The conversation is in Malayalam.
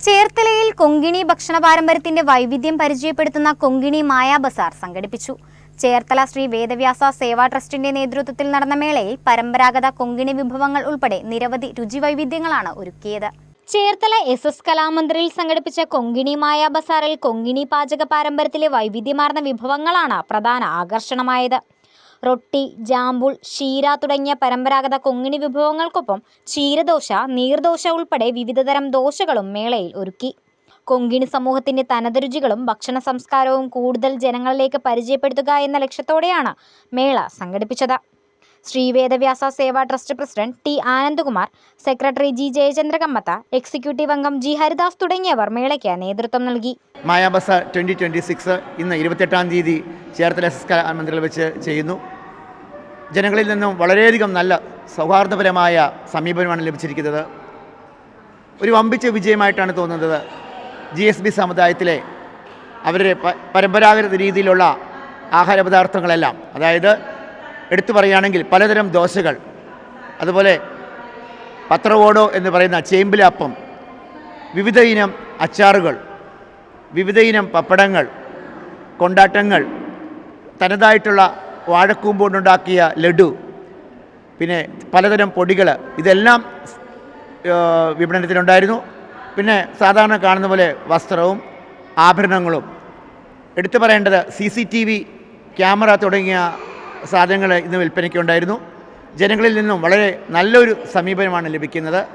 ചേർത്തലയിൽ കൊങ്കിണി ഭക്ഷണ പാരമ്പര്യത്തിന്റെ വൈവിധ്യം പരിചയപ്പെടുത്തുന്ന കൊങ്കിണി മായാ ബസാർ സംഘടിപ്പിച്ചു. ചേർത്തല ശ്രീ വേദവ്യാസ സേവാ ട്രസ്റ്റിന്റെ നേതൃത്വത്തിൽ നടന്ന മേളയിൽ പരമ്പരാഗത കൊങ്കിണി വിഭവങ്ങൾ ഉൾപ്പെടെ നിരവധി രുചിവൈവിധ്യങ്ങളാണ് ഒരുക്കിയത്. ചേർത്തല SS കലാമന്ദിറിൽ സംഘടിപ്പിച്ച കൊങ്കിണി മായാ ബസാറിൽ കൊങ്കിണി പാചക പാരമ്പര്യത്തിലെ വൈവിധ്യമാർന്ന വിഭവങ്ങളാണ് പ്രധാന ആകർഷണമായത്. റൊട്ടി, ജാമ്പുൾ, ഷീര തുടങ്ങിയ പരമ്പരാഗത കൊങ്ങിണി വിഭവങ്ങൾക്കൊപ്പം ചീരദോശ, നീർദോശ ഉൾപ്പെടെ വിവിധതരം ദോശകളും മേളയിൽ ഒരുക്കി. കൊങ്കിണി സമൂഹത്തിന്റെ തനത് രുചികളും ഭക്ഷണ സംസ്കാരവും കൂടുതൽ ജനങ്ങളിലേക്ക് പരിചയപ്പെടുത്തുക എന്ന ലക്ഷ്യത്തോടെയാണ് മേള സംഘടിപ്പിച്ചത്. Sri Vedavyasa Seva trust president T. Anandakumar, secretary G. Jayachandra Kammath, executive അംഗം G. ഹരിദാസ് തുടങ്ങിയവർ മേളയ്ക്ക് നേതൃത്വം നൽകി. മായാ ബസാർ 2026 ഇന്ന് 28-ാം തീയതി ചേർത്തല SS കലാമന്ദിറിൽ വെച്ച് ചെയ്യുന്നു. ജനങ്ങളിൽ നിന്നും വളരെയധികം നല്ല സൗഹാർദ്ദപരമായ സമീപനമാണ് ലഭിച്ചിരിക്കുന്നത്. ഒരു വമ്പിച്ച വിജയമായിട്ടാണ് തോന്നുന്നത്. GSB സമുദായത്തിലെ അവരുടെ പരമ്പരാഗത രീതിയിലുള്ള ആഹാര പദാർത്ഥങ്ങളെല്ലാം, അതായത് എടുത്തു പറയുകയാണെങ്കിൽ പലതരം ദോശകൾ, അതുപോലെ പത്രവോടോ എന്ന് പറയുന്ന ചേമ്പിലപ്പം, വിവിധ ഇനം അച്ചാറുകൾ, വിവിധ ഇനം പപ്പടങ്ങൾ, കൊണ്ടാട്ടങ്ങൾ, തനതായിട്ടുള്ള വാഴക്കൂമ്പുകൊണ്ടുണ്ടാക്കിയ ലഡു, പിന്നെ പലതരം പൊടികൾ, ഇതെല്ലാം വിപണനത്തിലുണ്ടായിരുന്നു. പിന്നെ സാധാരണ കാണുന്ന പോലെ വസ്ത്രവും ആഭരണങ്ങളും, എടുത്തു പറയേണ്ടത് CCTV ക്യാമറ തുടങ്ങിയ സാധനങ്ങൾ ഇന്ന് വിൽപ്പനയ്ക്കുണ്ടായിരുന്നു. ജനങ്ങളിൽ നിന്നും വളരെ നല്ലൊരു സമീപനമാണ് ലഭിക്കുന്നത്.